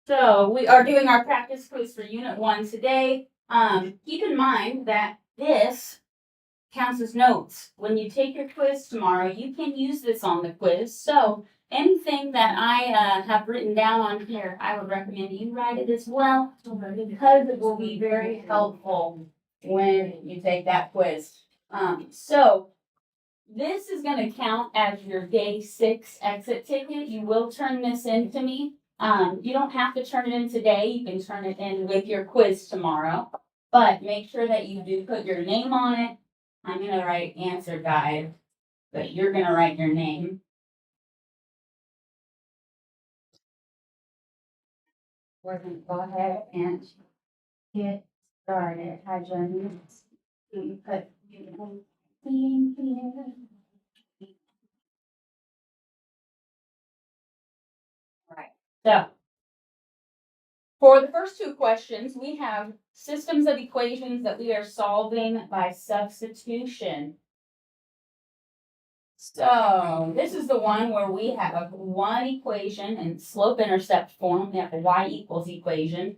So we are doing our practice quiz for Unit 1 today. Keep in mind that this counts as notes. When you take your quiz tomorrow, you can use this on the quiz. So anything that I have written down on here, I would recommend you write it as well because it will be very helpful when you take that quiz. So this is going to count as your day 6 exit ticket. You will turn this in to me. You don't have to turn it in today. You can turn it in with your quiz tomorrow. But make sure that you do put your name on it. I'm going to write answer guide, but you're going to write your name. We're going to go ahead and get started. Hi, Jen. You put your name here. Right. So for the first two questions, we have systems of equations that we are solving by substitution. So this is the one where we have one equation in slope-intercept form. We have a y equals equation.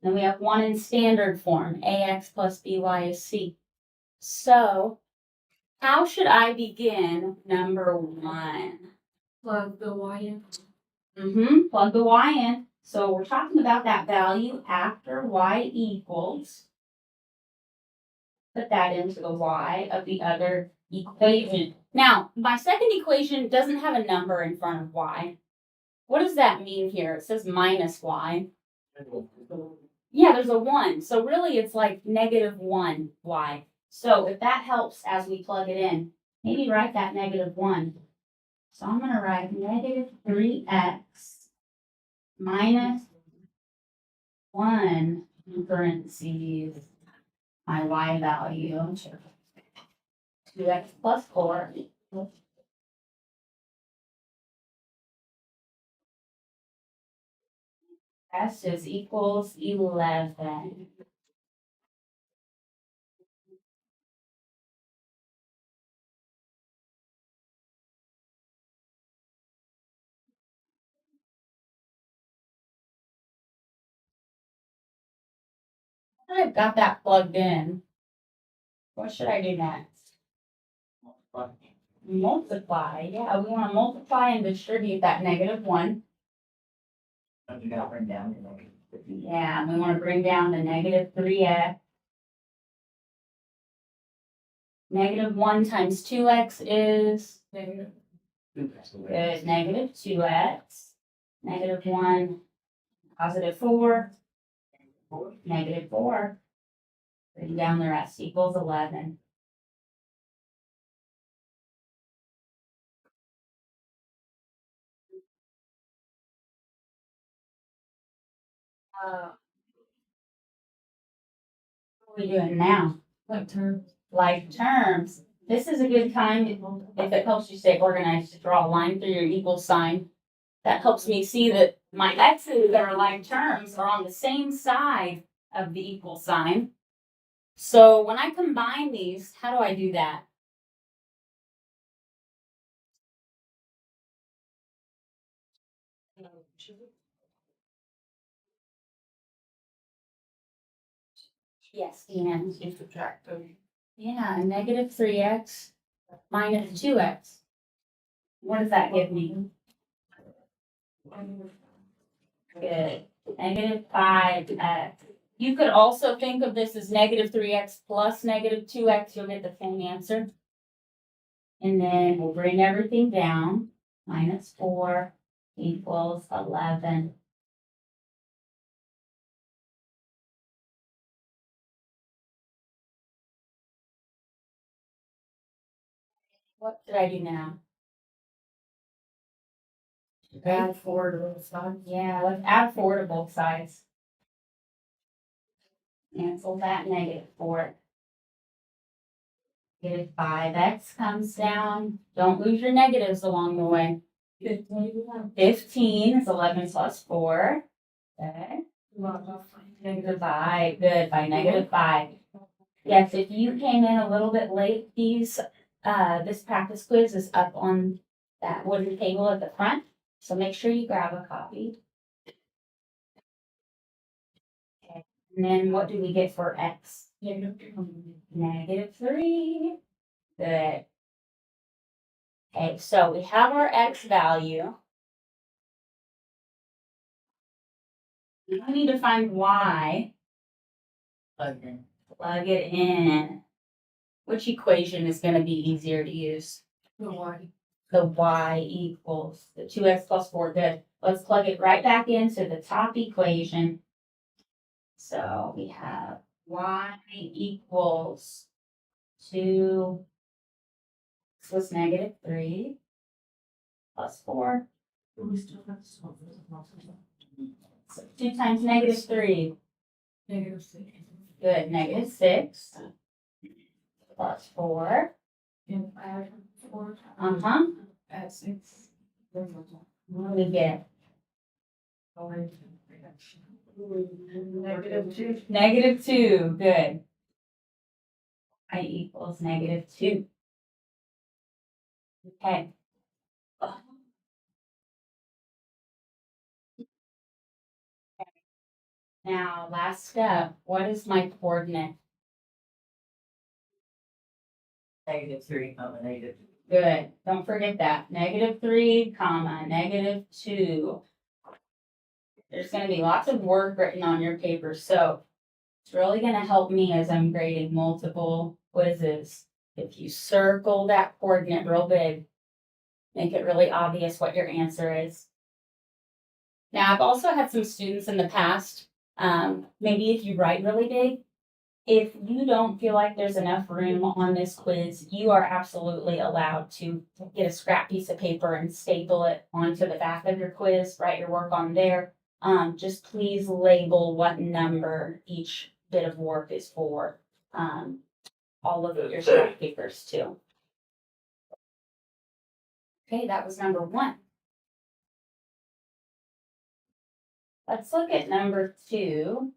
Then we have one in standard form, ax plus by is c. So how should I begin number 1? Plug the y in. Plug the y in. So we're talking about that value after y equals. Put that into the y of the other equation. Now, my second equation doesn't have a number in front of y. What does that mean here? It says minus y. Yeah, there's a 1. So really it's like negative 1 y. So if that helps as we plug it in, maybe write that negative 1. So I'm going to write negative 3x minus 1 in parentheses, my y value, 2x plus 4. S is equals 11. I've got that plugged in. What should I do next? Multiply. Yeah, we want to multiply and distribute that negative 1. Yeah, we want to bring down the negative 3x. Negative 1 times 2x is negative 2x. Negative 1, positive 4, negative 4. Bring down the rest equals 11. What are we doing now? Like terms. Like terms. This is a good time, if it helps you stay organized, to draw a line through your equal sign. That helps me see that my x's that are like terms are on the same side of the equal sign. So when I combine these, how do I do that? Yes, and Subtract them. yeah, negative 3x minus 2x. What does that give me? Good. Negative 5x. You could also think of this as negative 3x plus negative 2x. You'll get the same answer. And then we'll bring everything down. Minus 4 equals 11. What did I do now? Add 4 to both sides. Yeah, let's add 4 to both sides. Cancel that negative 4. Negative 5x comes down. Don't lose your negatives along the way. 15 is 11 plus 4. Okay. Negative 5. Good. By negative 5. Yes, if you came in a little bit late, this practice quiz is up on that wooden table at the front. So make sure you grab a copy. And then what do we get for x? -2. -3. Good. Okay, so we have our x value. We need to find y. Plug it in. Which equation is going to be easier to use? The Y. The y equals the 2x plus 4. Good. Let's plug it right back into the top equation. So we have y equals 2 was -3 plus 4. We still have some. So 2 times -3. -6. Good. -6 plus 4. And add 4. Uh-huh. Add 6. What do we get? -2. -2. Good. I equals -2. Okay. Now, last step. What is my coordinate? -3, -2. Good. Don't forget that. -3, comma, -2. There's going to be lots of work written on your paper, so it's really going to help me as I'm grading multiple quizzes. If you circle that coordinate real big, make it really obvious what your answer is. Now, I've also had some students in the past, maybe if you write really big, if you don't feel like there's enough room on this quiz, you are absolutely allowed to get a scrap piece of paper and staple it onto the back of your quiz, write your work on there. Just please label what number each bit of work is for. All of your scrap papers too. Okay, that was number 1. Let's look at number 2.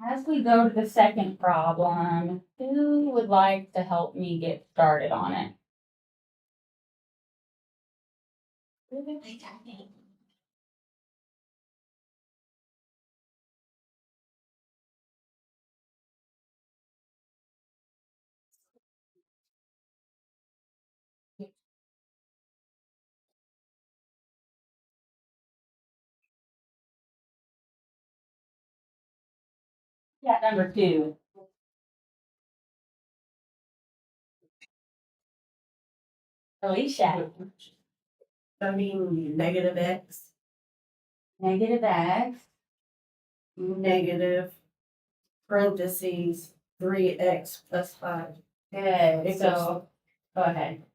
As we go to the second problem, who would like to help me get started on it? Yeah, number 2. Alicia, I mean, -x, -x. negative, parentheses, 3x plus 5. Good, so, go ahead.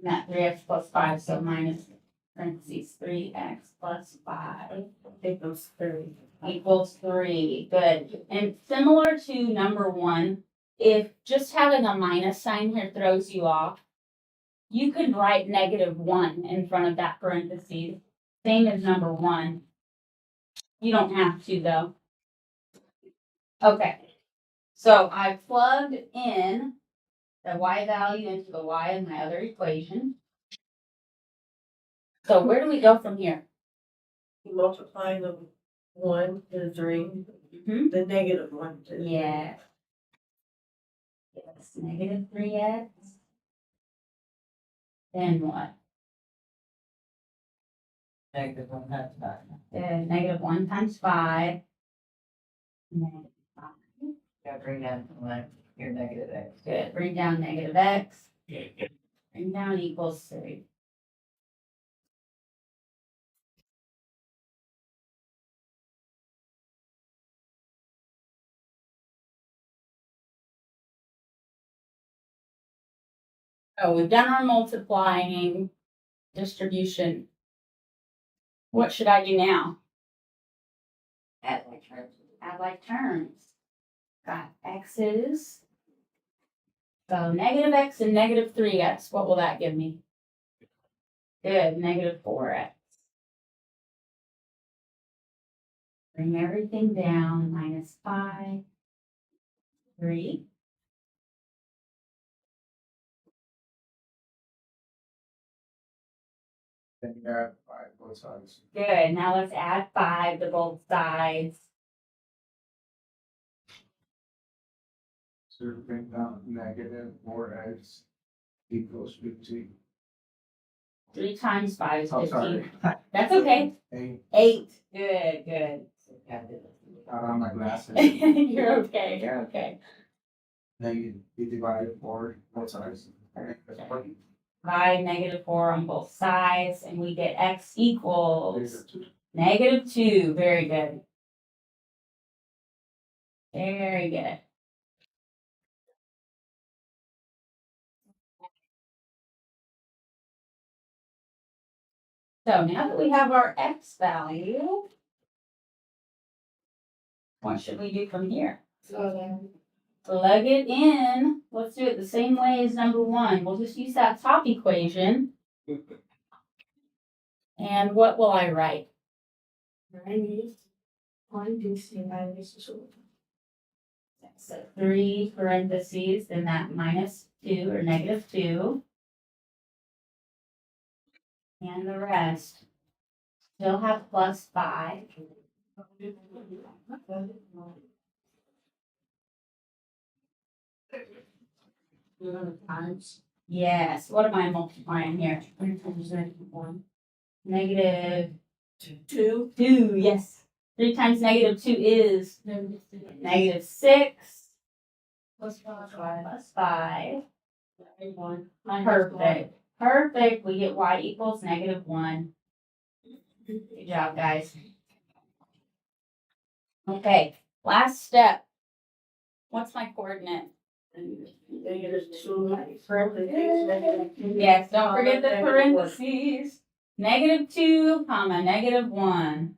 Not 3x plus 5, so minus parentheses 3x plus 5 Equals 3. equals 3. Good. And similar to number 1, if just having a minus sign here throws you off, you could write -1 in front of that parentheses. Same as number 1. You don't have to though. Okay. So I plugged in the y value into the y in my other equation. So where do we go from here? You multiply the 1 to the 3, Mhm. the -1 to the 3. Yeah. Yes, -3x. Then what? -1 times 5. -1 times 5. -5. Yeah, bring down your -x. Good. Bring down -x. Bring down equals 3. Oh, we've done our multiplying distribution. What should I do now? Add like terms. Add like terms. Got x's. So -x and -3x. What will that give me? Good, -4x. Bring everything down, -5, 3. Then you add 5 both sides. Good, now let's add 5 to both sides. So we bring down negative 4x equals 15. 3 times 5 is Oh, 15. sorry. That's okay. 8. 8. Good, good. Out on my glasses. You're okay, you're okay. Then you divide 4 both sides. By -4 on both sides, and we get x equals Negative 2. -2. Very good. Very good. So now that we have our x value, what should we do from here? Plug it in. Let's do it the same way as number 1. We'll just use that top equation. And what will I write? So 3 parentheses, then that -2 or -2. And the rest. Still have +5. Yes, what am I multiplying here? Negative 2, yes. 3 times -2 is -6 plus 5. Perfect. Perfect. We get y equals -1. Good job, guys. Okay, last step. What's my coordinate? Yes, don't forget the parentheses. -2, comma, -1.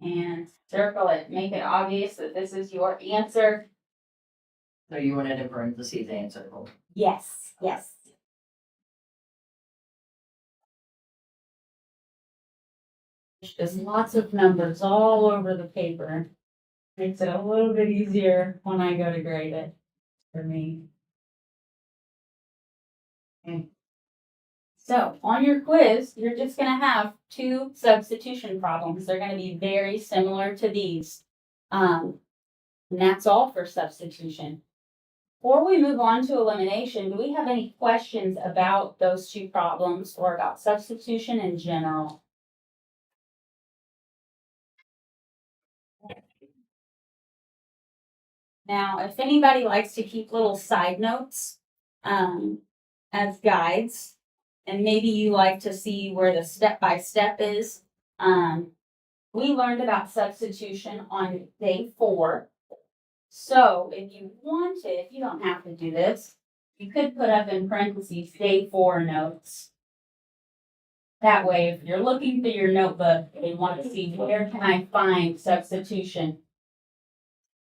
And circle it. Make it obvious that this is your answer. So you wanted in parentheses and circle. Yes, yes. There's lots of numbers all over the paper. Makes it a little bit easier when I go to grade it for me. Okay. So on your quiz, you're just gonna have 2 substitution problems. They're gonna be very similar to these. And that's all for substitution. Before we move on to elimination, do we have any questions about those 2 problems or about substitution in general? Now, if anybody likes to keep little side notes as guides, and maybe you like to see where the step-by-step is, we learned about substitution on day 4. So if you wanted, you don't have to do this, you could put up in parentheses day 4 notes. That way, if you're looking through your notebook and want to see where can I find substitution,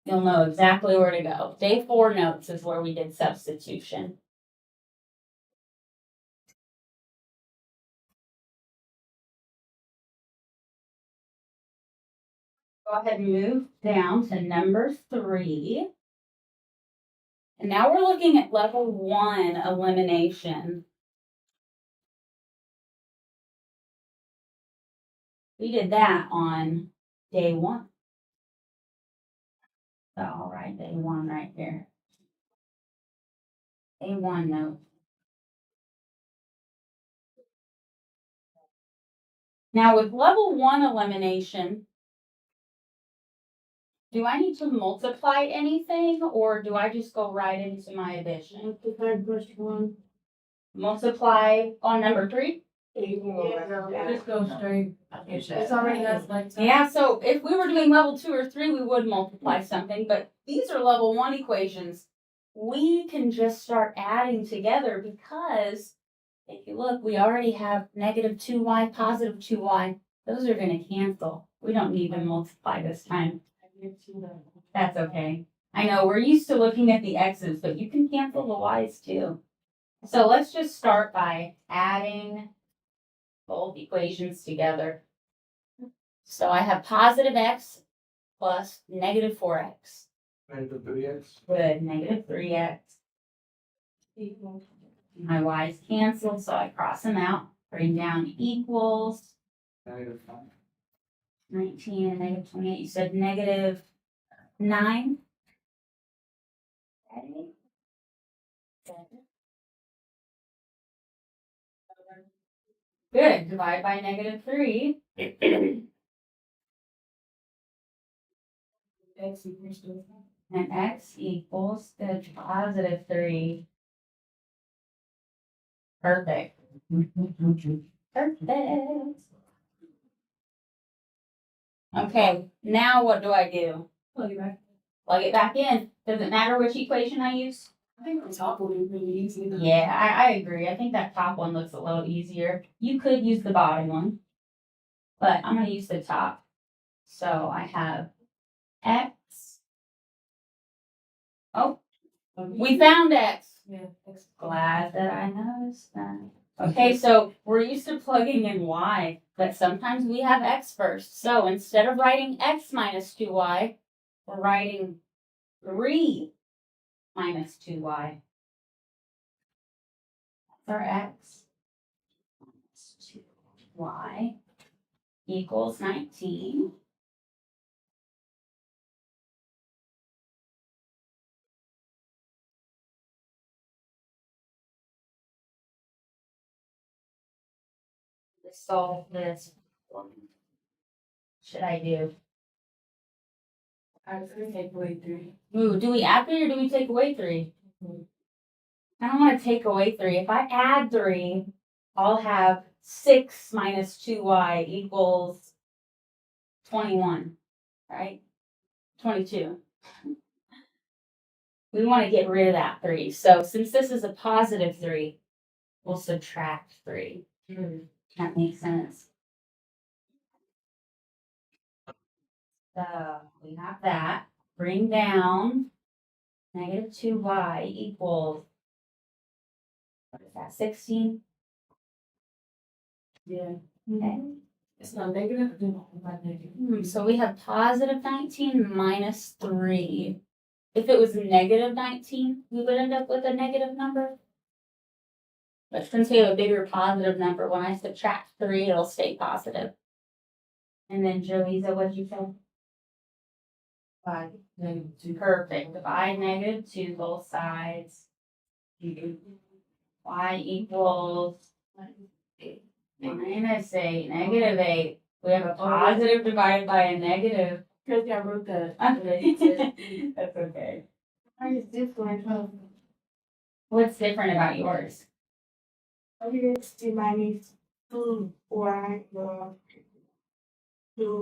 you'll know exactly where to go. Day 4 notes is where we did substitution. Go ahead and move down to number 3. And now we're looking at level 1 elimination. We did that on day 1. So I'll write day 1 right here. Day 1 note. Now with level 1 elimination, do I need to multiply anything or do I just go right into my addition? Multiply on number 3? Just go straight. It's already has like. Yeah, so if we were doing level 2 or 3, we would multiply something, but these are level 1 equations. We can just start adding together because if you look, we already have -2y, +2y. Those are gonna cancel. We don't need to multiply this time. That's okay. I know, we're used to looking at the x's, but you can cancel the y's too. So let's just start by adding both equations together. So I have +x plus -4x. Negative 3x. Good, -3x. My y's cancel, so I cross them out. Bring down equals Negative 5. 19 and negative 28. You said negative 9. Okay. Good. Divide by negative 3. X equals to. And x equals the positive 3. Perfect. Perfect. Okay, now what do I do? Plug it back. Plug it back in. Does it matter which equation I use? I think the top will be really easy. Yeah, I agree. I think that top one looks a little easier. You could use the bottom one, but I'm gonna use the top. So I have x. Oh, we found x. Yeah. X. Glad that I noticed that. Okay, so we're used to plugging in y, but sometimes we have x first. So instead of writing x minus 2y, we're writing 3 minus 2y. For x minus 2y equals 19. To solve this, what should I do? I was gonna take away 3. Ooh, do we add 3 or do we take away 3? I don't want to take away 3. If I add 3, I'll have 6 minus 2y equals 21, right? 22. We want to get rid of that 3. So since this is a positive 3, we'll subtract 3. That makes sense. So we have that. Bring down negative 2y equals, what is that, 16? Yeah. Okay. It's not negative, then not negative. So we have positive 19 minus 3. If it was negative 19, we would end up with a negative number. But since we have a bigger positive number, when I subtract 3, it'll stay positive. And then Joeyza, what'd you say? 5. Negative 2. Perfect. Divide negative 2 both sides. Y equals minus 8, negative 8. We have a positive divided by a negative. Because I wrote that. That's okay. I just did one. What's different about yours? It's to minus 2 y 2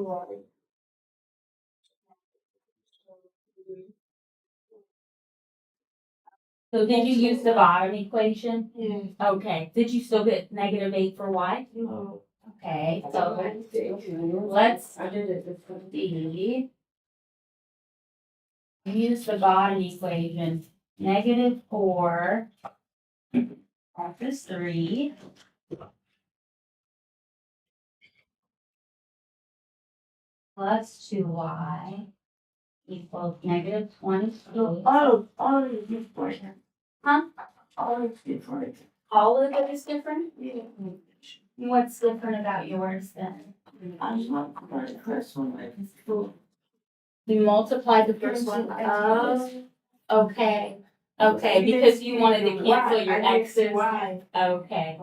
y. So did you use the bottom equation? Yeah. Okay. Did you still get negative 8 for y? No. Okay, so let's I did it. It's gonna see. Use the bottom equation. Negative 4 x is 3 plus 2y equals negative 22. all of it is different. Huh? All is different. All of it is different? Yeah. What's different about yours then? I'm not the first one. Like it's full. You multiplied the first one. Okay. Okay, because you wanted to cancel your x's. Why? Okay.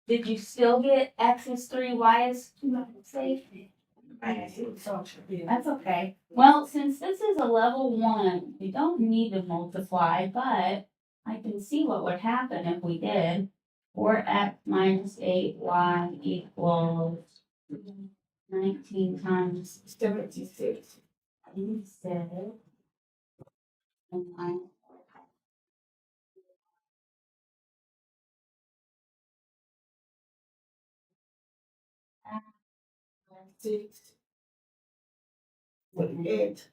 Did you still get x's 3, y's safe? That's okay. Well, since this is a level 1, we don't need to multiply, but I can see what would happen if we did. 4x minus 8y equals 19 times 76. 86. And minus 6. With 8.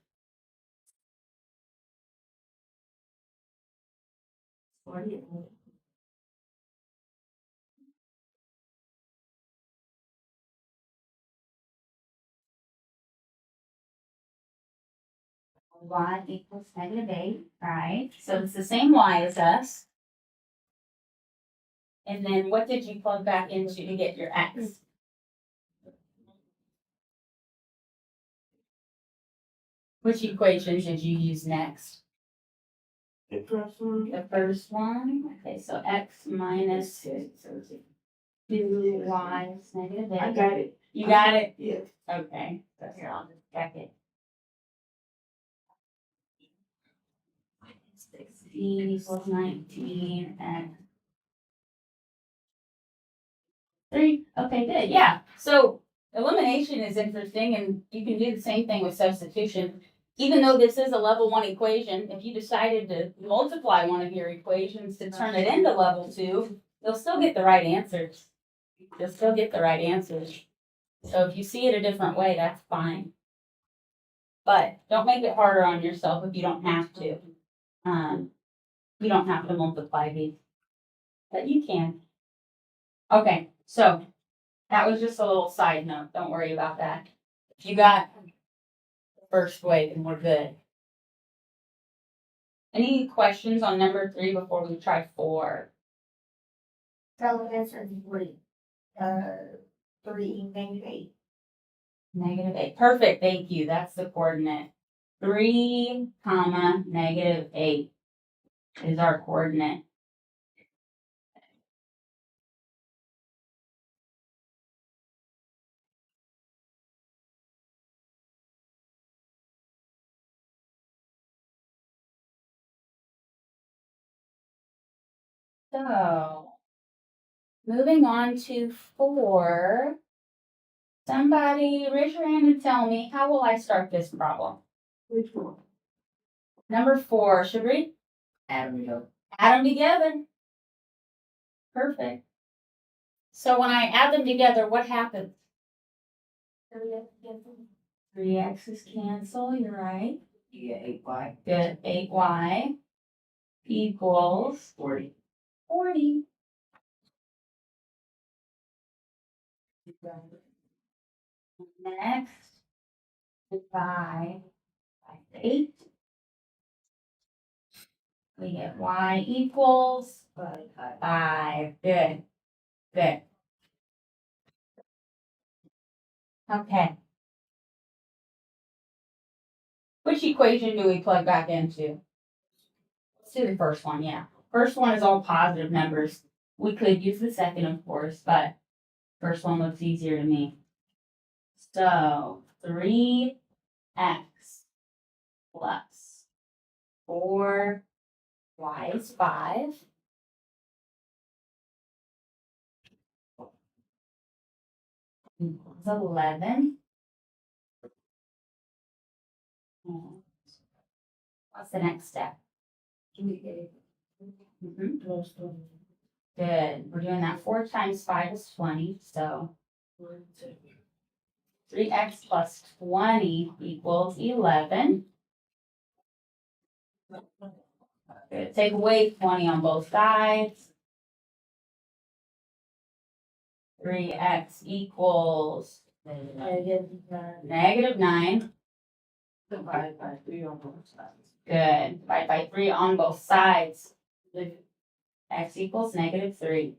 48. Y equals negative 8, right? So it's the same y as us. And then what did you plug back into to get your x? Which equation did you use next? The first one. The first one, okay, so x minus 2y is negative I 8. got it. You got it? Yes. Okay, so here, I'll just check it. 16 equals 19 and 3. Okay, good. Yeah. So elimination is interesting, and you can do the same thing with substitution. Even though this is a level 1 equation, if you decided to multiply one of your equations to turn it into level 2, you'll still get the right answers. You'll still get the right answers. So if you see it a different way, that's fine. But don't make it harder on yourself if you don't have to. You don't have to multiply these, but you can. Okay, so that was just a little side note. Don't worry about that. If you got the first way, then we're good. Any questions on number 3 before we try 4? So answer three. 3 -8. -8. Perfect. Thank you. That's the coordinate. 3, comma, -8 is our coordinate. So, moving on to 4. Somebody raise your hand and tell me, how will I start this problem? Which one? Number 4, should we Add them together. add them together? Perfect. So when I add them together, what happens? 3 x's cancel, you're right. You get 8y, Good. 8y equals 40. 40. Next, divide by 8. We get y equals 5. Good. Good. Okay. Which equation do we plug back into? Let's do the first one, yeah. First one is all positive numbers. We could use the second, of course, but first one looks easier to me. So 3x plus 4y is 5. Equals 11. What's the next step? Mhm. Good. We're doing that 4 times 5 is 20. So 3x plus 20 equals 11. Good. Take away 20 on both sides. 3x equals -9. Divide by 3 on both sides. Good. Divide by 3 on both sides. X equals -3.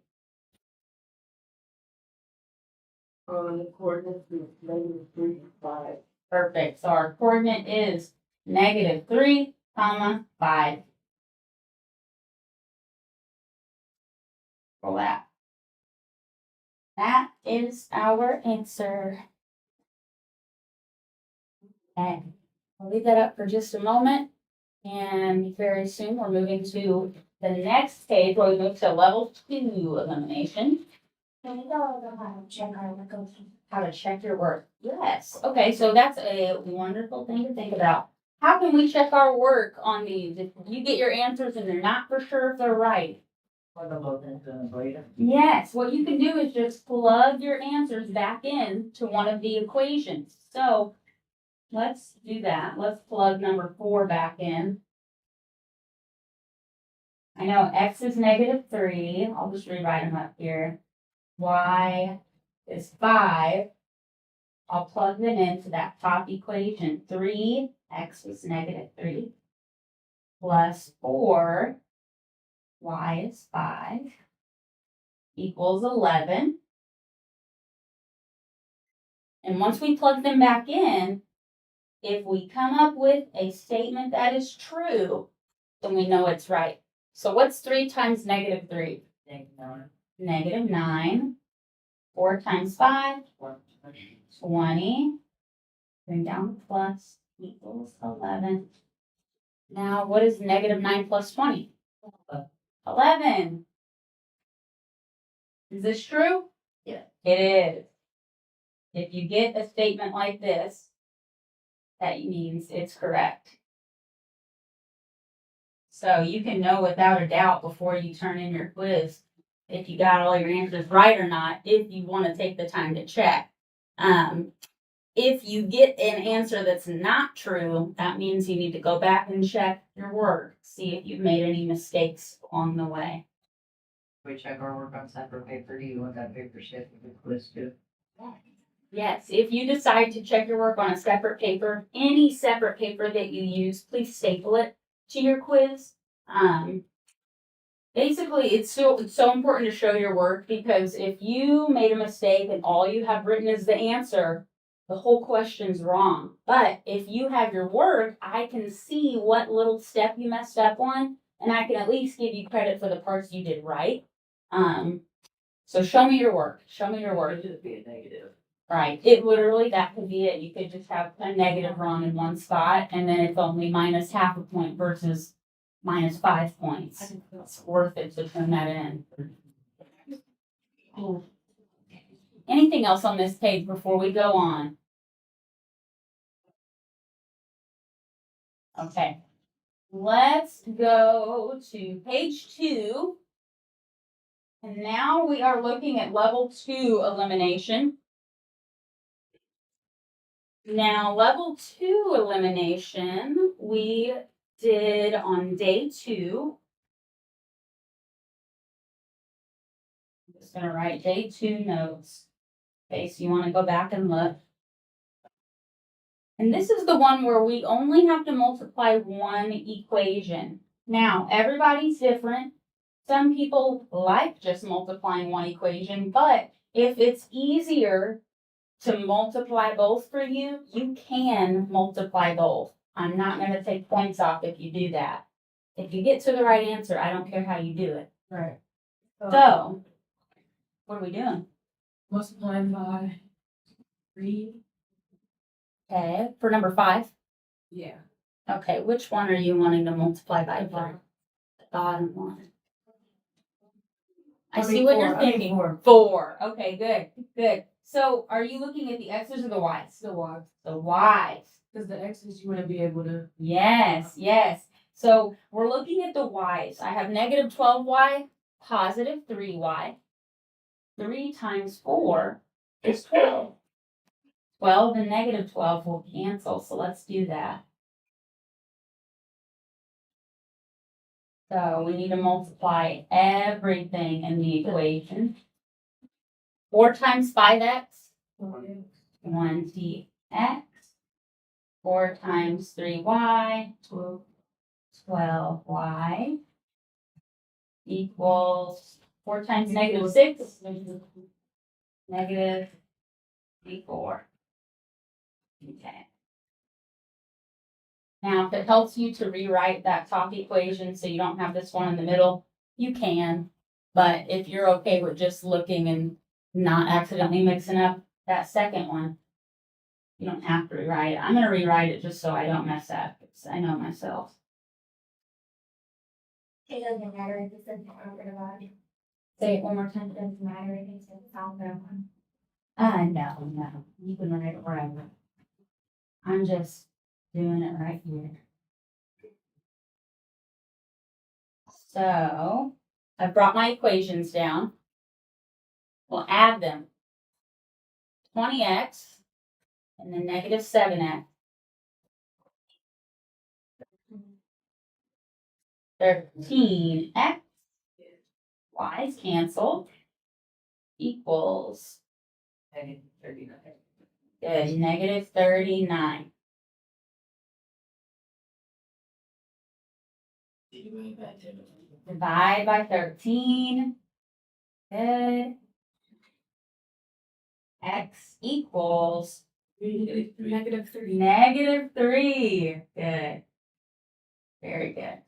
The coordinates is -3, 5. Perfect. So our coordinate is -3, comma, 5. For that. That is our answer. Okay. I'll leave that up for just a moment. And very soon we're moving to the next page where we move to level 2 elimination. Can we go over how to check our work? How to check your work. Yes. Okay, so that's a wonderful thing to think about. How can we check our work on these? If you get your answers and they're not for sure if they're right. Plug them both into an equation. Yes, what you can do is just plug your answers back in to one of the equations. So let's do that. Let's plug number 4 back in. I know x is -3. I'll just rewrite them up here. Y is 5. I'll plug them into that top equation. 3x is -3 plus 4, y is 5. equals 11. And once we plug them back in, if we come up with a statement that is true, then we know it's right. So what's 3 times negative 3? Negative 9. 4 times 5, 20. Bring down the plus equals 11. Now, what is negative 9 plus 20? 11. Is this true? Yeah. It is. If you get a statement like this, that means it's correct. So you can know without a doubt before you turn in your quiz if you got all your answers right or not, if you want to take the time to check. If you get an answer that's not true, that means you need to go back and check your work, see if you've made any mistakes along the way. We check our work on separate paper. Do you want that paper shift with the quiz too? Yes, if you decide to check your work on a separate paper, any separate paper that you use, please staple it to your quiz. Basically, it's so important to show your work because if you made a mistake and all you have written is the answer, the whole question's wrong. But if you have your work, I can see what little step you messed up on, and I can at least give you credit for the parts you did right. So show me your work. Show me your work. It should be a negative. Right. It literally, that could be it. You could just have a negative wrong in one spot, and then it's only minus half a point versus minus 5 points. It's worth it to turn that in. Anything else on this page before we go on? Okay. Let's go to page 2. And now we are looking at level 2 elimination. Now, level 2 elimination, we did on day 2. I'm just going to write day 2 notes. Okay, so you want to go back and look. And this is the one where we only have to multiply one equation. Now, everybody's different. Some people like just multiplying one equation, but if it's easier to multiply both for you, you can multiply both. I'm not going to take points off if you do that. If you get to the right answer, I don't care how you do it. Right. So, what are we doing? Multiplying by 3. Okay, for number 5. Yeah. Okay, which one are you wanting to multiply by? The bottom one. I see what you're thinking. 4. Okay, good, good. So, are you looking at the x's or the y's? The y. The y's. Because the x's you want to be able to. Yes, yes. So we're looking at the y's. I have negative 12y, positive 3y. 3 times 4 is 12. 12 and negative 12 will cancel, so let's do that. So we need to multiply everything in the equation. 4 times 5x, 20x. 4 times 3y, 12y equals 4 times negative 6, negative 4. Okay. Now, if it helps you to rewrite that top equation so you don't have this one in the middle, you can. But if you're okay with just looking and not accidentally mixing up that second one, you don't have to rewrite it. I'm going to rewrite it just so I don't mess up, because I know myself. It doesn't matter if it's in the about it. Say it one more time. It doesn't matter if it's in the Alabama one. No. You can write it wherever. I'm just doing it right here. So, I've brought my equations down. We'll add them. 20x and then negative 7x. 13x. Y's cancel. Equals. Negative 39. Good, negative 39. Divide by 13. Good. X equals -3. -3. Good. Very good.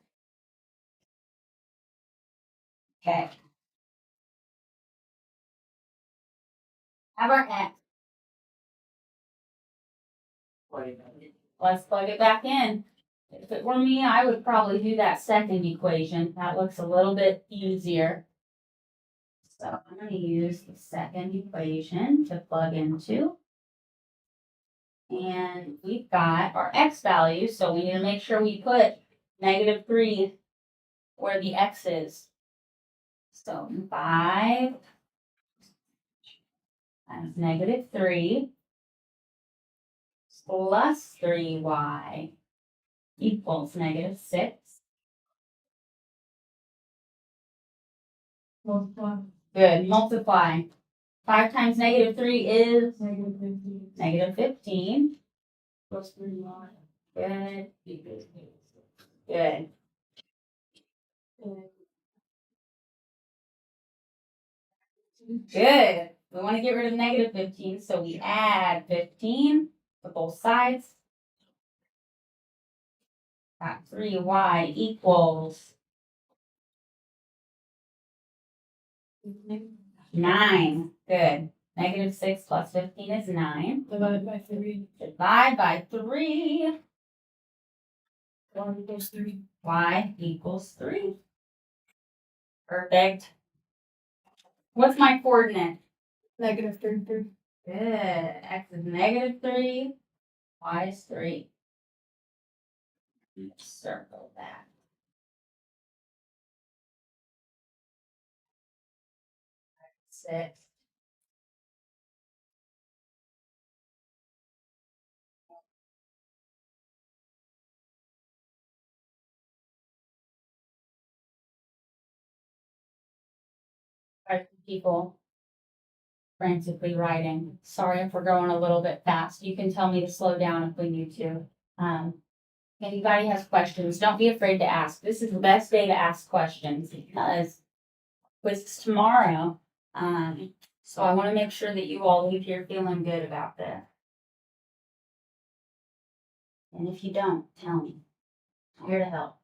Okay. Have our X. Let's plug it back in. If it were me, I would probably do that second equation. That looks a little bit easier. So I'm gonna use the second equation to plug into. And we've got our X value, so we need to make sure we put -3 where the X is. So 5 times -3 plus 3y equals -6. Good, multiply. 5 times -3 is -15. Plus 3y. Good. Good. Good. We want to get rid of -15, so we add 15 to both sides. Got 3y equals 9. Good. -6 plus 15 is 9. Divided by 3. Divide by 3. Y equals 3. Y equals 3. Perfect. What's my coordinate? -33. Good. X is -3. Y is 3. Circle that. Six. People frantically writing. Sorry if we're going a little bit fast. You can tell me to slow down if we need to. Anybody has questions, don't be afraid to ask. This is the best day to ask questions because quiz is tomorrow. So I want to make sure that you all leave here feeling good about this. And if you don't, tell me. I'm here to help.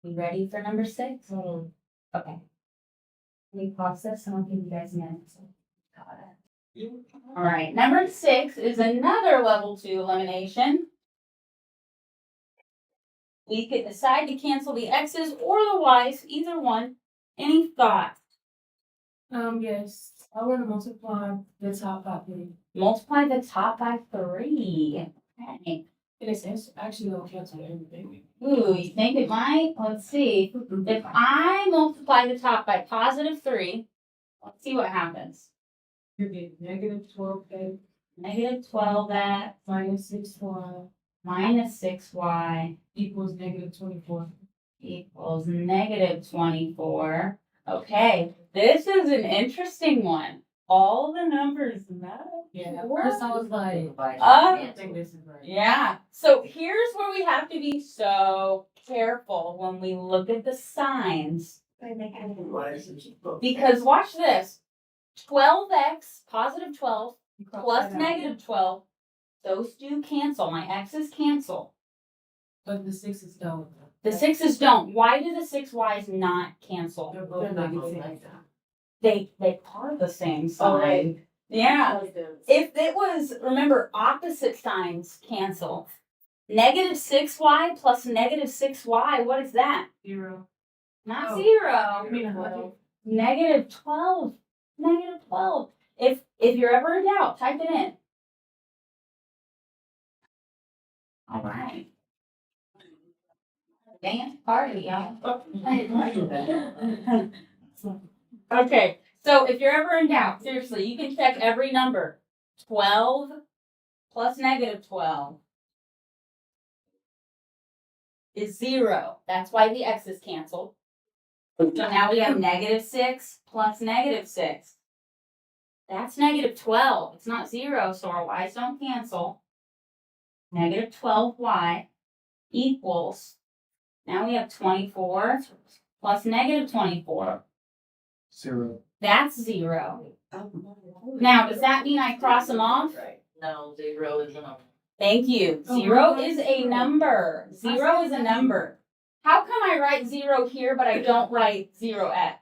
You ready for number 6? Okay. Let me pause this and I'll give you guys minutes. Got it. All right, number 6 is another level 2 elimination. We could decide to cancel the X's or the Y's, either one. Any thoughts? Yes. I want to multiply the top by 3. Multiply the top by 3. Okay. It's actually gonna cancel everything. Ooh, you think it might? Let's see. If I multiply the top by +3, let's see what happens. You get -12x -12x minus 6y minus 6y equals -24. equals -24. Okay, this is an interesting one. All the numbers matter. Yeah, at first I was like, I think this is right. Yeah, so here's where we have to be so careful when we look at the signs. Because watch this. 12x, +12, plus -12, those do cancel. My x's cancel. But the 6's don't. The 6's don't. Why do the 6y's not cancel? They're both negative. They are the same sign. Oh, right. Yeah. If it was, remember, opposite signs cancel. -6y plus -6y, what is that? 0. Not Oh. 0. I mean, -12. -12. If you're ever in doubt, type it in. All right. Dance party, y'all. Okay, so if you're ever in doubt, seriously, you can check every number. 12 plus -12 is 0. That's why the x is canceled. So now we have -6 plus -6. That's -12. It's not 0, so our y's don't cancel. negative 12y equals, now we have 24 plus negative 24. 0. That's 0. Now, does that mean I cross them off? No, 0 is a number. Thank you. Oh, 0 really? is a number. 0 is a number. How come I write 0 here, but I don't write 0x?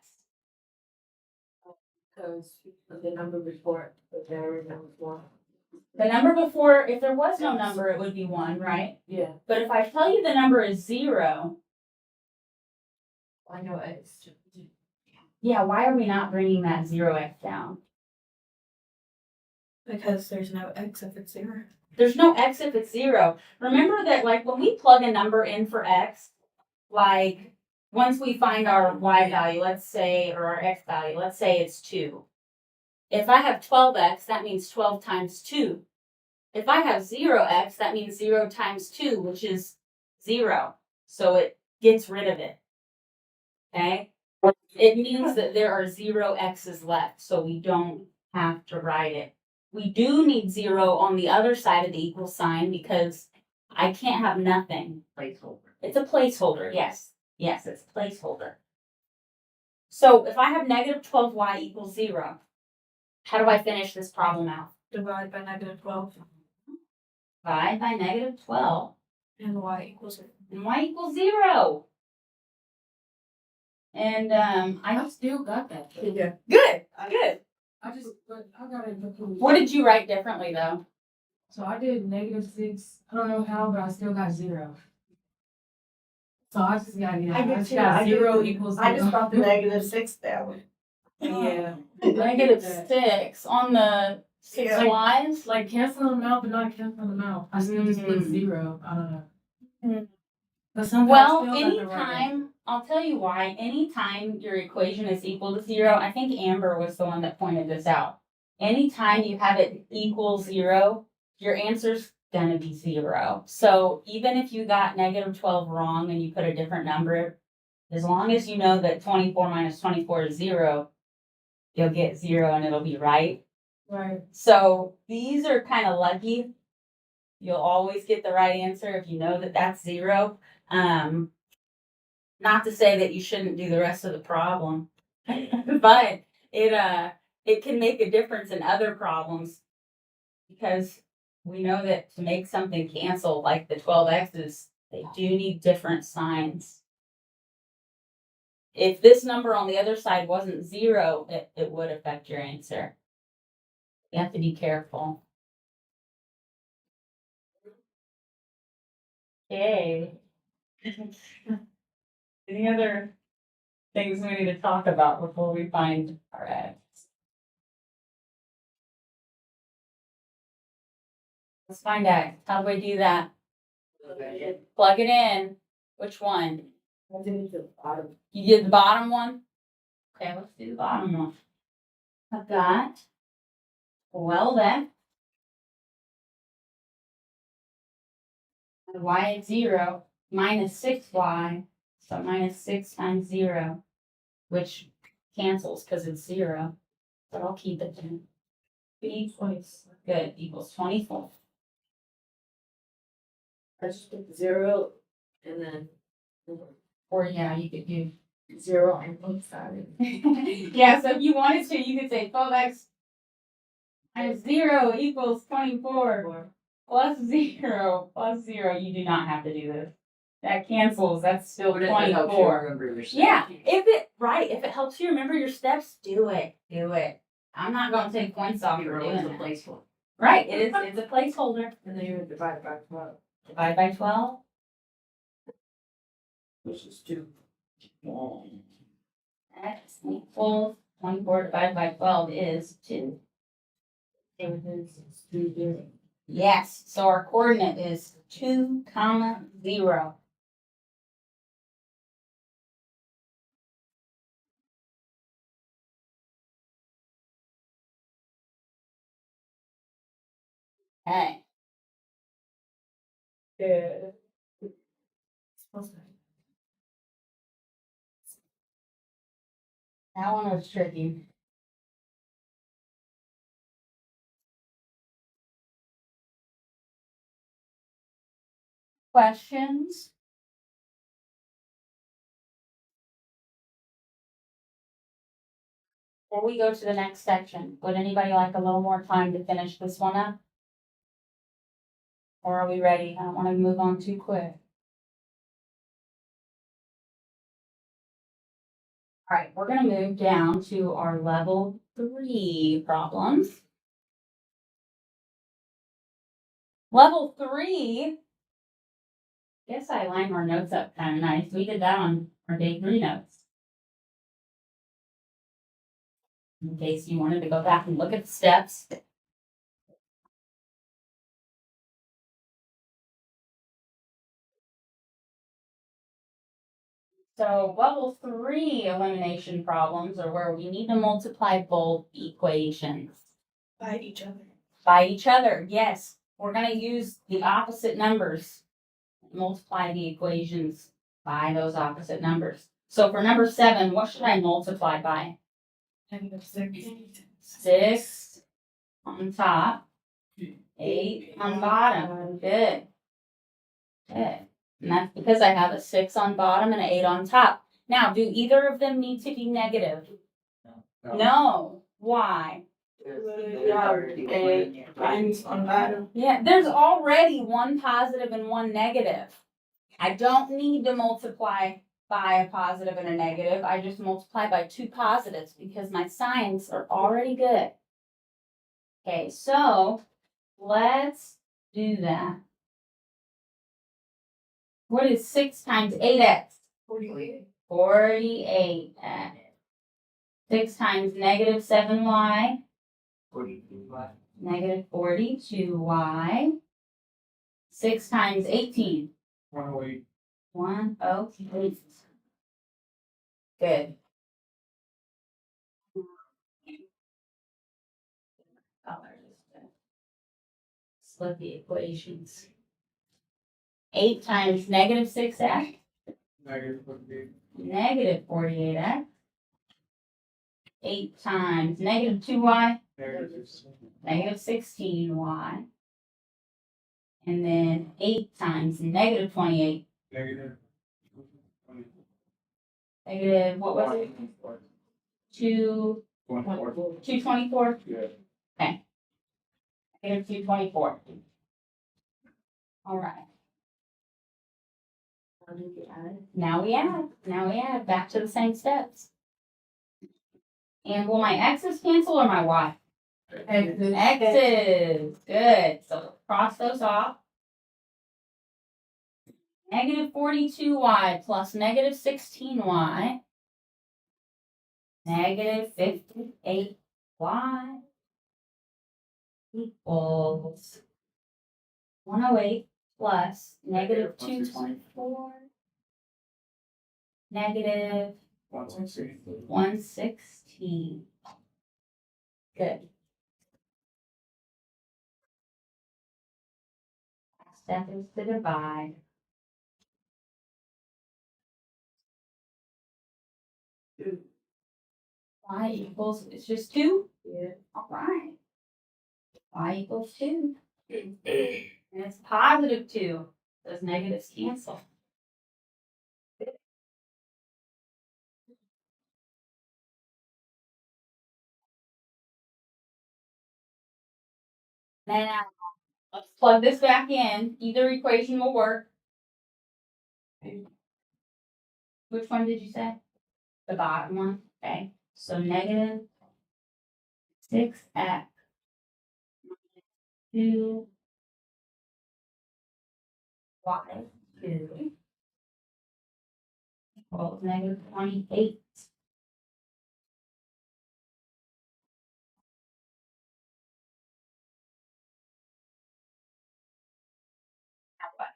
Because the number before, the variable number before. The number before, if there was no number, it would be 1, right? Yeah, But if I tell you the number is 0, I know it's. yeah, why are we not bringing that 0x down? Because there's no x if it's 0. There's no x if it's 0. Remember that, like, when we plug a number in for x, like, once we find our y value, let's say, or our x value, let's say it's 2. If I have 12x, that means 12 times 2. If I have 0x, that means 0 times 2, which is 0. So it gets rid of it. Okay? It means that there are 0 x's left, so we don't have to write it. We do need 0 on the other side of the equal sign because I can't have nothing. Placeholder. It's a placeholder, yes. Yes, it's a placeholder. So if I have negative 12y equals 0, how do I finish this problem out? Divide by negative 12 Divide by negative 12, and y equals. and y equals 0. And I still got that. Yeah. good. I just, but I got it. What did you write differently though? So I did -6. I don't know how, but I still got 0. So I just got, I did just too. got I 0 did- equals. I just 0. thought the -6 down. Yeah. Negative 6 on the 6 Yeah. y's. Like canceling them out, but not canceling them out. I still just put 0. I don't know. Mm. But somehow Well, I still got the right anytime, I'll tell you why, anytime your equation is equal to 0, I think Amber was the one that pointed this out. Anytime you have it equal 0, your answer's gonna be 0. So even if you got negative 12 wrong and you put a different number, as long as you know that 24 minus 24 is 0, you'll get 0 and it'll be right. Right. So these are kind of lucky. You'll always get the right answer if you know that that's 0. Not to say that you shouldn't do the rest of the problem, but it can make a difference in other problems because we know that to make something cancel, like the 12x's, they do need different signs. If this number on the other side wasn't 0, it would affect your answer. You have to be careful. Okay. Any other things we need to talk about before we find our x? Let's find x. How do we do that? Plug it in. Which one? I did the bottom. You did the bottom one? Okay, let's do the bottom one. I've got 12x. And y is 0 minus 6y. So minus 6 times 0, which cancels because it's 0. But I'll keep it then. B equals, good, equals 24. I just put 0 and then Or yeah, you could do 0 on both sides. yeah, so if you wanted to, you could say 12x minus 0 equals 24 plus 0 plus 0. You do not have to do this. That cancels. That's still Would it help you 24. remember your steps? Yeah, if it helps you remember your steps, do it. Do it. I'm not going to take points off for Zero doing is a that. placeholder. Right, it's a placeholder. And then you would divide by 12, Divide by 12. which is 2. X equals 24 divided by 12 is 2. And then it's 3 0. Yes, so our coordinate is 2, 0. Okay. Good. That one was tricky. Questions? Before we go to the next section, would anybody like a little more time to finish this one up? Or are we ready? I don't wanna move on too quick. Alright, we're gonna move down to our level 3 problems. Level 3. Guess I lined our notes up kinda nice. We did that on our day 3 notes. In case you wanted to go back and look at the steps. So level 3 elimination problems are where we need to multiply both equations. By each other. By each other, yes. We're gonna use the opposite numbers. Multiply the equations by those opposite numbers. So for number 7, what should I multiply by? -6. 6 on top, 8 on bottom. Good. Good. And that's because I have a 6 on bottom and an 8 on top. Now, do either of them need to be negative? No. Why? Lines on bottom. Yeah, there's already one positive and one negative. I don't need to multiply by a positive and a negative. I just multiply by 2 positives because my signs are already good. Okay, so let's do that. What is 6 times 8x? 48x. 6 times negative 7y. Negative 42y. 6 times 18. 108. 108. Good. Split the equations. 8 times negative 6x. Negative 48. Negative 48x. 8 times negative 2y. Negative 16y. And then 8 times negative 28. Negative. Negative, what was it? 224? Yeah. Negative 224. All right. Now we add. Back to the same steps. And will my x's cancel or my y? X's. Good. So cross those off. Negative 42y plus negative 16y. Negative 58y equals 108 plus negative 224. Negative 116. Good. Last step is to divide. Y equals, it's just 2? Yeah. All right. Y equals 2. And it's positive 2. Those negatives cancel. Now, let's plug this back in. Either equation will work. Which one did you say? The bottom one? Okay. So negative 6x 2 y 2 equals negative 28. Now what?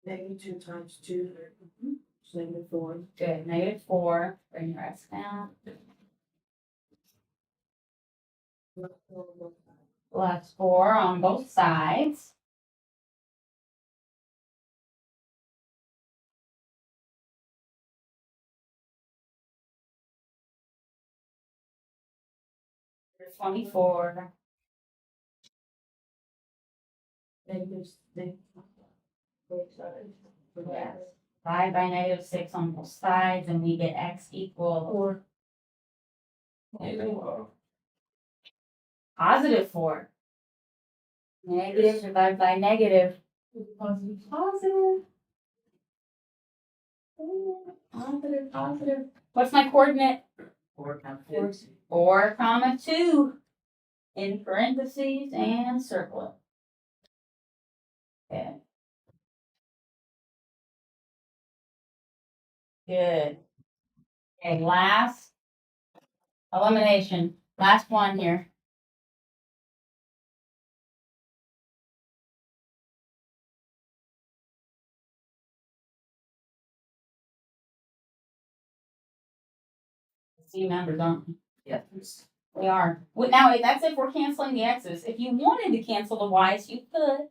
-2 times 2. It's -4. Good. Negative 4. Bring your x down. Plus 4 on both sides. There's 24. negative six. Yes. 5 by negative 6 on both sides, and we get x equal positive 4. Negative divided by negative. Positive. Positive. Positive. What's my coordinate? 4 times 2. 4 comma 2 in parentheses and circle it. Okay. Good. Okay, last elimination. Last one here. See numbers, aren't we? Yes. We are. Now, that's if we're canceling the x's. If you wanted to cancel the y's, you could.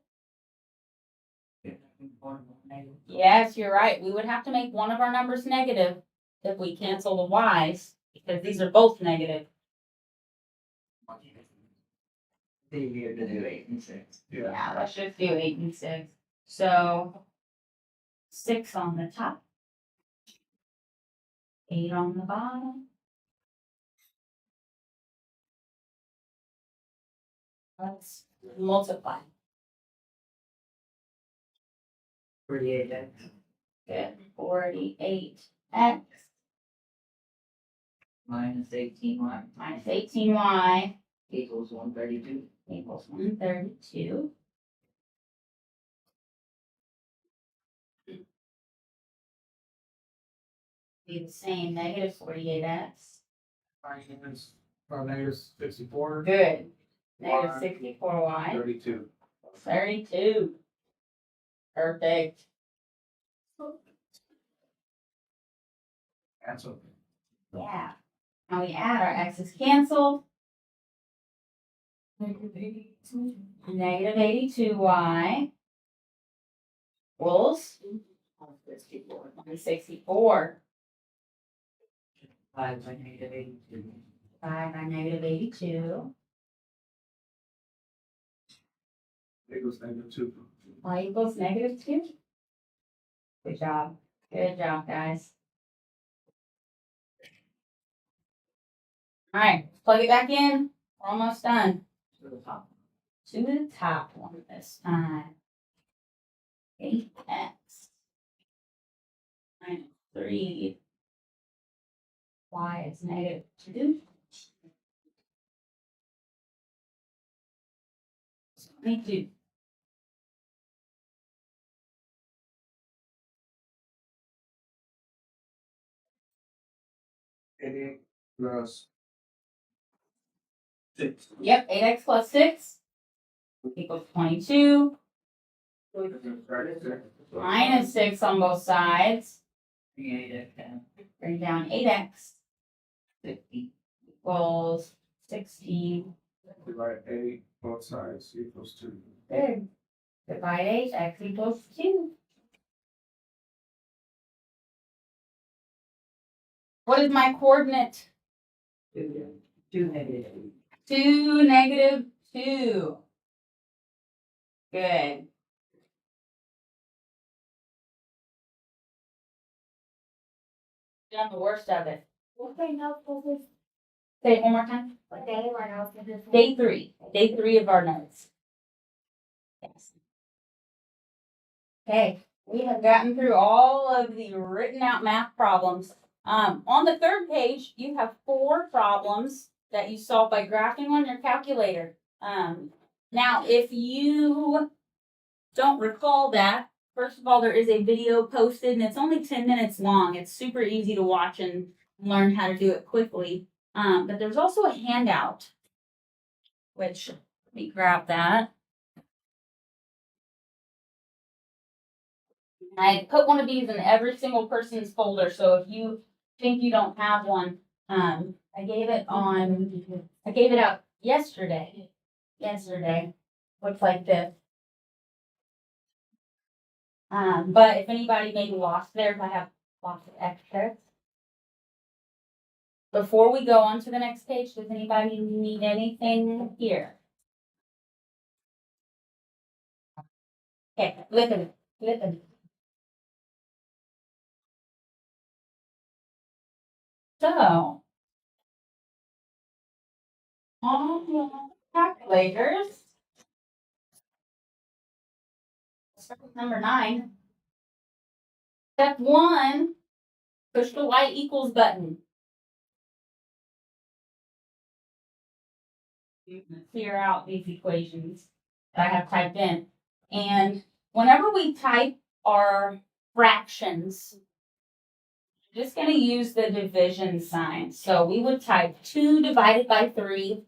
Yes, you're right. We would have to make one of our numbers negative if we cancel the y's, because these are both negative. Easier to do 8 and 6. Yeah, let's just do 8 and 6. So 6 on the top, 8 on the bottom. Let's multiply. 48x Good. 48x minus 18y minus 18y equals 132. equals 132. Be the same, negative 48x. Negative 64, Good. Negative Y. 64y. 32. 32. Perfect. Cancel. Yeah. Now we add our x's canceled. Negative 82. Negative 82y equals 164. 5 by negative 82. 5 by negative 82. Equals -2. Y equals negative 2. Good job. Good job, guys. Alright, plug it back in. We're almost done. To the top. To the top one this time. 8x minus 3. Y is negative 2. 22. Plus 6. Yep, 8x plus 6 equals 22. Minus 6 on both sides. 38x Bring down 8x 50. equals 16. Divide 8, both sides equals 2. Good. Divide 8, x equals 2. What is my coordinate? 2 negative 2, negative 2. Good. Done the worst of it. What day now, this is, Say it one more time. what day or else is this? Day 3. Day 3 of our notes. Yes. Okay, we have gotten through all of the written out math problems. On the third page, you have 4 problems that you solve by graphing on your calculator. Now, if you don't recall that, first of all, there is a video posted and it's only 10 minutes long. It's super easy to watch and learn how to do it quickly. But there's also a handout, which let me grab that. I put one of these in every single person's folder, so if you think you don't have one, I gave it out yesterday. Looks like this. But if anybody maybe lost theirs, I have lots of extras. Before we go on to the next page, does anybody need anything here? Okay, flip it. So. On your calculators. Start with number 9. Step 1, push the y equals button. You can clear out these equations that I have typed in. And whenever we type our fractions, we're just going to use the division sign. So we would type 2 divided by 3x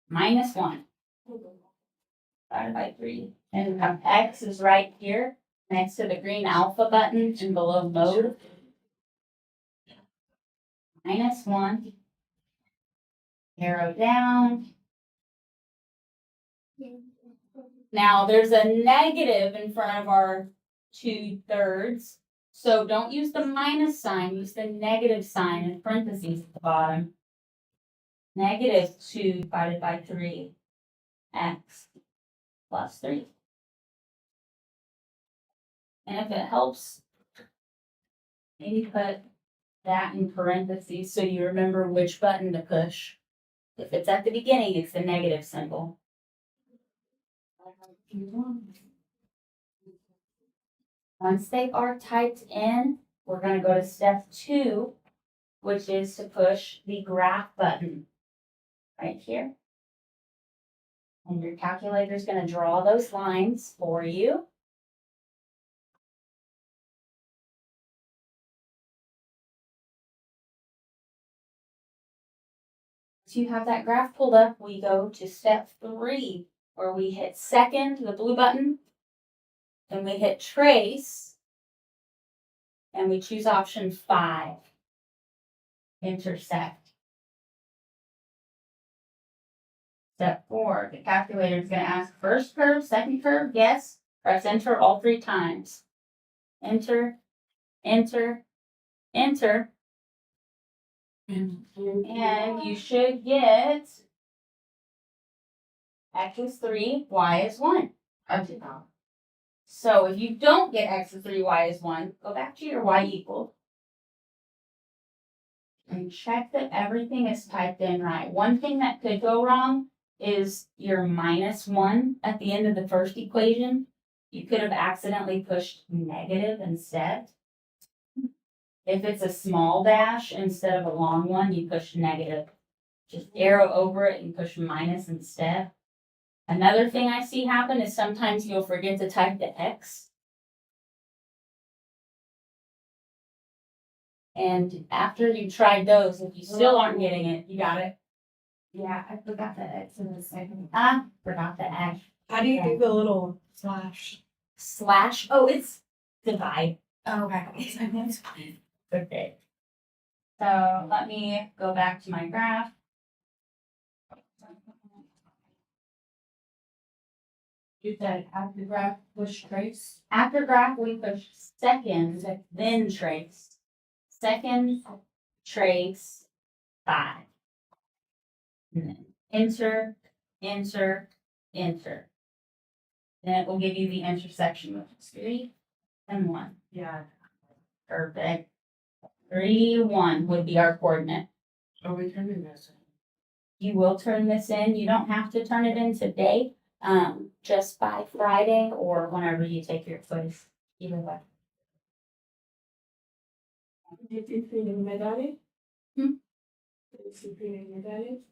minus 1 divided by 3. And x is right here next to the green alpha button and below mode. Minus 1. Arrow down. Now there's a negative in front of our 2/3. So don't use the minus sign, use the negative sign in parentheses at the bottom. Negative 2 divided by 3x plus 3. And if it helps, maybe put that in parentheses so you remember which button to push. If it's at the beginning, it's the negative symbol. Once they are typed in, we're going to go to step 2, which is to push the graph button right here. And your calculator is going to draw those lines for you. Once you have that graph pulled up, we go to step 3, where we hit second, the blue button, and we hit trace, and we choose option 5, intersect. Step 4, the calculator is going to ask first curve, second curve, guess, press enter all 3 times. Enter, enter, enter. And you should get x is 3, y is 1. Up to now. So if you don't get x is 3, y is 1, go back to your y equals. And check that everything is typed in right. One thing that could go wrong is your minus 1 at the end of the first equation. You could have accidentally pushed negative instead. If it's a small dash instead of a long one, you push negative. Just arrow over it and push minus instead. Another thing I see happen is sometimes you'll forget to type the x. And after you tried those, if you still aren't getting it, you got it? Yeah, I forgot the X in the second. Forgot the x. How do you do the little slash? Slash, oh, it's divide. Oh, okay. Okay. So let me go back to my graph. You said after graph push trace. After graph, we push second, then trace. Second, trace, 5. And then enter, enter, enter. Then it will give you the intersection of 3 and 1. Yeah. Perfect. 3, 1 would be our coordinate. Are we turning this? You will turn this in. You don't have to turn it in today, just by Friday or whenever you take your quiz. Either way. Did you feel in medallion? Hmm? Did you feel in medallion?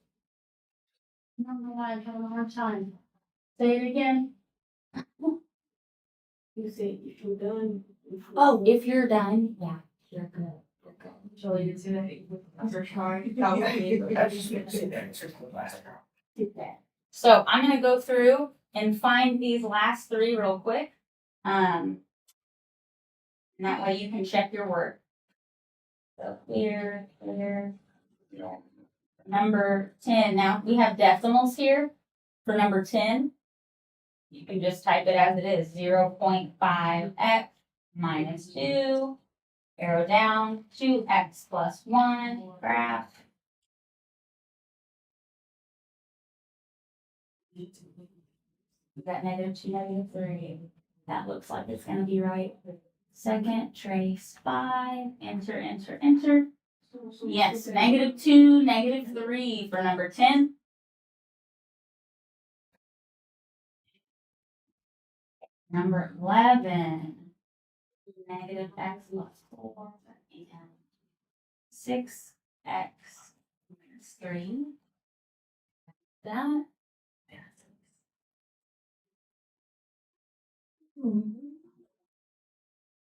No, I'm having a hard time. Say it again. You said if you're done. Oh, if you're done, yeah, you're good. You're good. So you do that after trying. Do that. So I'm gonna go through and find these last 3 real quick. And that way you can check your work. So clear. Number 10. Now we have decimals here for number 10. You can just type it as it is. 0.5x minus 2. Arrow down. 2x plus 1. Graph. We got -2, -3. That looks like it's gonna be right. Second, trace 5, enter, enter, enter. Yes, -2, -3 for number 10. Number 11, -x plus 4 and 6x minus 3. That.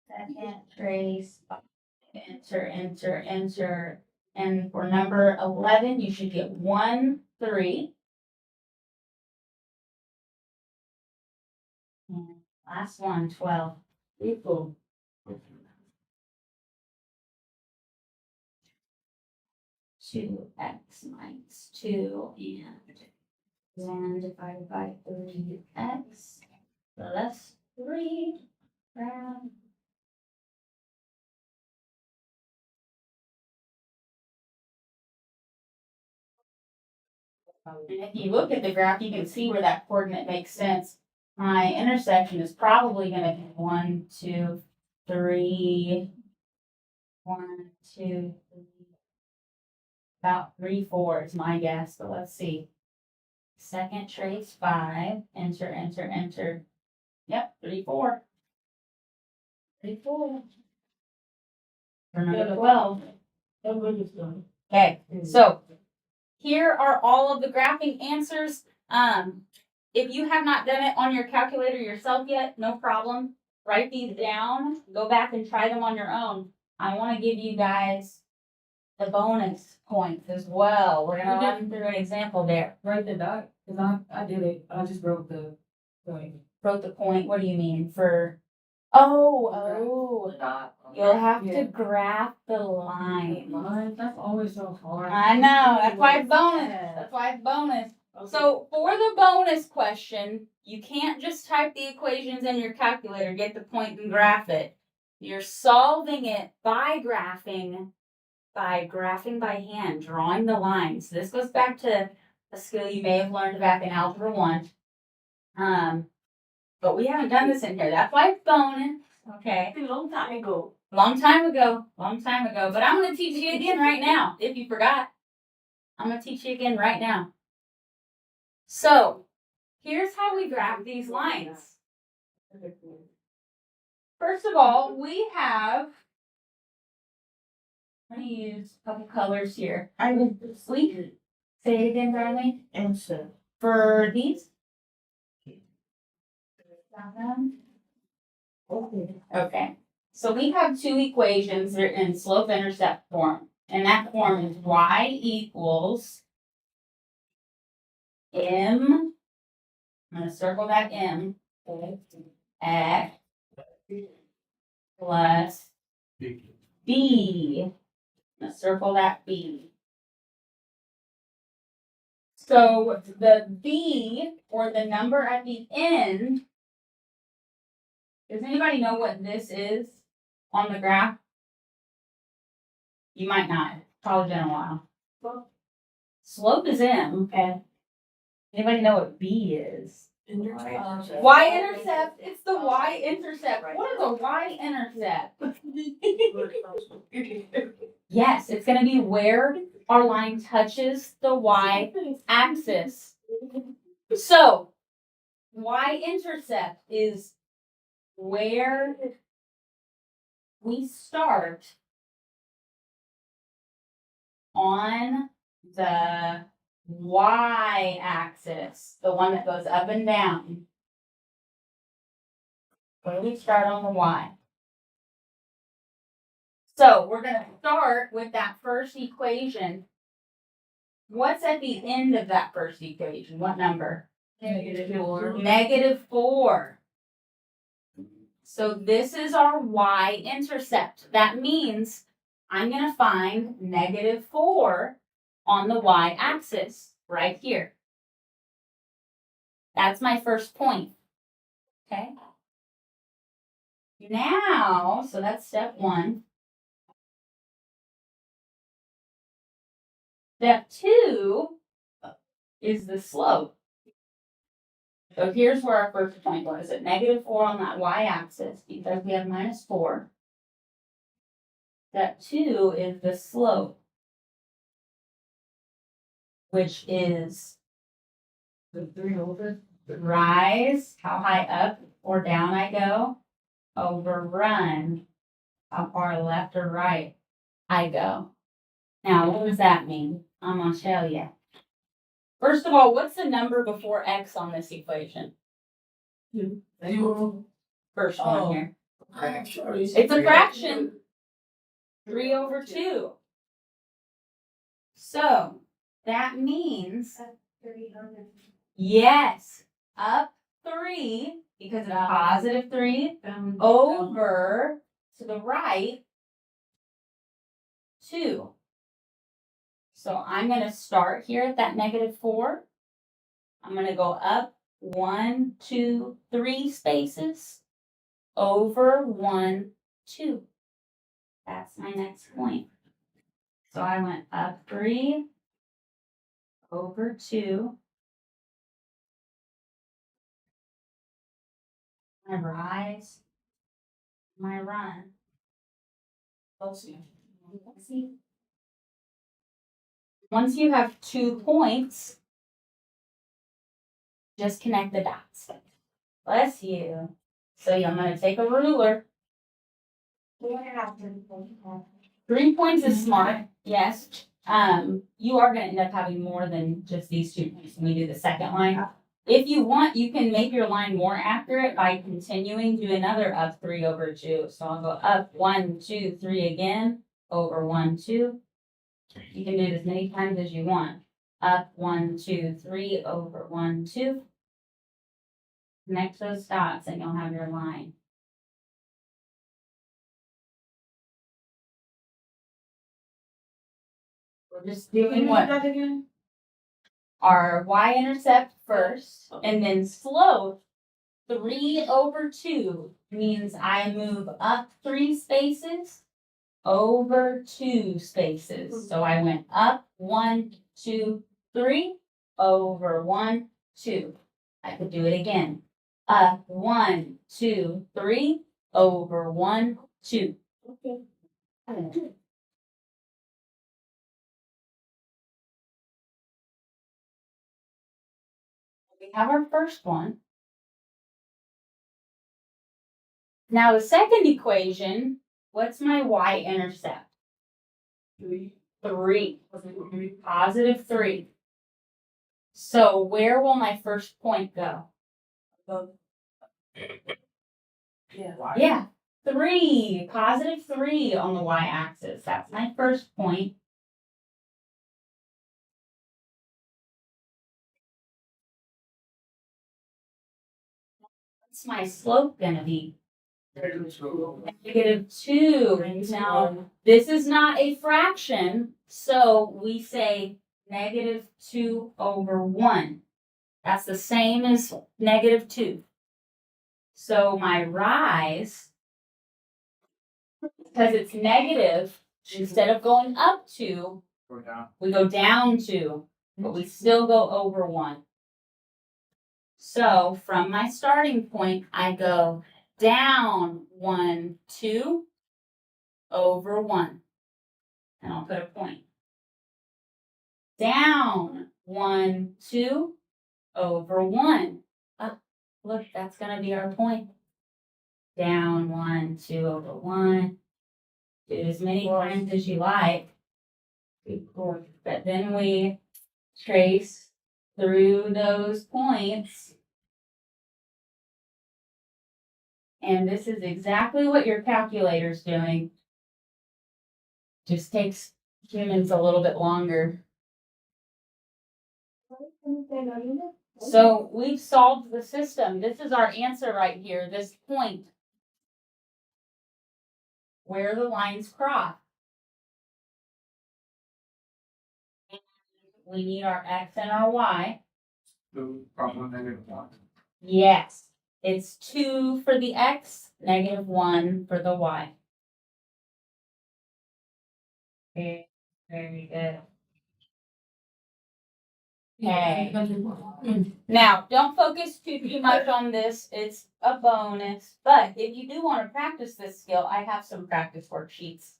Second, trace, enter, enter, enter. And for number 11, you should get 1, 3. And last one, 12. Equal. 2x minus 2 and divided by 3x plus 3. Round. And if you look at the graph, you can see where that coordinate makes sense. My intersection is probably going to be 1, 2, 3. 1, 2, 3. About 3, 4 is my guess, but let's see. Second trace 5. Enter, enter, enter. Yep, 3, 4. 3, 4. For number 12. Okay, so here are all of the graphing answers. If you have not done it on your calculator yourself yet, no problem. Write these down, go back and try them on your own. I want to give you guys the bonus points as well. We're gonna run through an example there. Write the dot, cause I did it, I just wrote the point. Wrote the point, what do you mean for? Oh, you'll have to Yeah. graph the line. Mine, that's always so hard. I know, that's why it's bonus, that's why it's bonus. So for the bonus question, you can't just type the equations in your calculator, get the point and graph it. You're solving it by graphing by hand, drawing the lines. This goes back to a skill you may have learned back in Algebra 1. But we haven't done this in here. That's why it's bonus. Okay. A long time ago. Long time ago. But I'm going to teach you again right now, if you forgot. I'm going to teach you again right now. So, here's how we graph these lines. First of all, we have, I'm going to use a couple colors here. We say it again, Darlene. Answer. For these. Okay. So we have two equations written in slope-intercept form. And that form is y equals m. I'm going to circle that m. X plus b. I'm going to circle that b. So the b, or the number at the end, does anybody know what this is on the graph? You might not. Probably been a while. Slope is m. Okay. Anybody know what b is? Y-intercept. It's the y-intercept. What is a y-intercept? Yes, it's going to be where our line touches the y-axis. So, y-intercept is where we start on the y-axis, the one that goes up and down. Where we start on the y. So we're going to start with that first equation. What's at the end of that first equation? What number? -4. -4. So this is our y-intercept. That means I'm going to find -4 on the y-axis right here. That's my first point. Okay. Now, so that's step 1. Step 2 is the slope. So here's where our first point was, at -4 on that y-axis, because we have -4. Step 2 is the slope, which is The 3 over. rise, how high up or down I go, over run, how far left or right I go. Now, what does that mean? I'm gonna show you. First of all, what's the number before x on this equation? 0. First Oh. one here. Actually, It's a fraction. 3/2. So that means, yes, up 3, because it's +3, over to the right 2. So I'm gonna start here at that -4. I'm gonna go up 1, 2, 3 spaces, over 1, 2. That's my next point. So I went up 3, over 2. My rise, my run. Once you have 2 points, just connect the dots. Bless you. So I'm gonna take a ruler. 3 points is smart, yes. You are gonna end up having more than just these 2 points when we do the second line. If you want, you can make your line more accurate by continuing to another up 3/2. So I'll go up 1, 2, 3 again, over 1, 2. You can do it as many times as you want. Up 1, 2, 3, over 1, 2. Connect those dots and you'll have your line. We're just doing what? that again? Our y-intercept first, and then slope 3/2 means I move up 3 spaces, over 2 spaces. So I went up 1, 2, 3, over 1, 2. I could do it again. Up 1, 2, 3, over 1, 2. We have our first one. Now the second equation, what's my y-intercept? 3. +3. So where will my first point go? Yeah, 3, +3 on the y-axis. That's my first point. What's my slope gonna be? -2. Now, this is not a fraction, so we say -2/1. That's the same as -2. So my rise, because it's negative, instead of going up 2, Go down. we go down 2, but we still go over 1. So from my starting point, I go down 1, 2, over 1. And I'll put a point. Down 1, 2, over 1. Look, that's going to be our point. Down 1, 2, over 1. Do it as many times as you like. But then we trace through those points. And this is exactly what your calculator's doing. Just takes humans a little bit longer. So we've solved the system. This is our answer right here, this point. Where the lines cross. We need our x and our y. So, problem -1. Yes. It's 2 for the x, -1 for the y. Very, very good. Okay. Yeah. Now, don't focus too much on this. It's a bonus. But if you do want to practice this skill, I have some practice worksheets.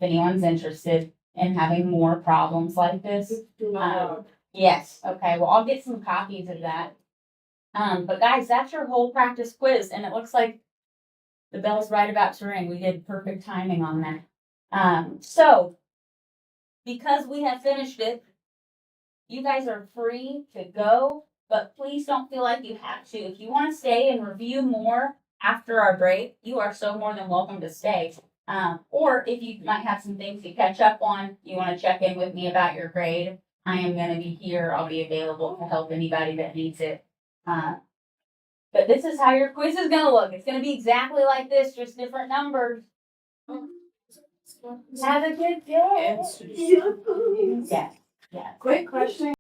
If anyone's interested in having more problems like this. Yes, okay, well, I'll get some copies of that. But guys, that's your whole practice quiz, and it looks like the bell's right about to ring. We did perfect timing on that. So because we have finished it, you guys are free to go, but please don't feel like you have to. If you want to stay and review more after our break, you are so more than welcome to stay. Or if you might have some things to catch up on, you want to check in with me about your grade, I am going to be here. I'll be available to help anybody that needs it. But this is how your quiz is going to look. It's going to be exactly like this, just different numbers. Have a good day. Yeah. Yeah. Quick question.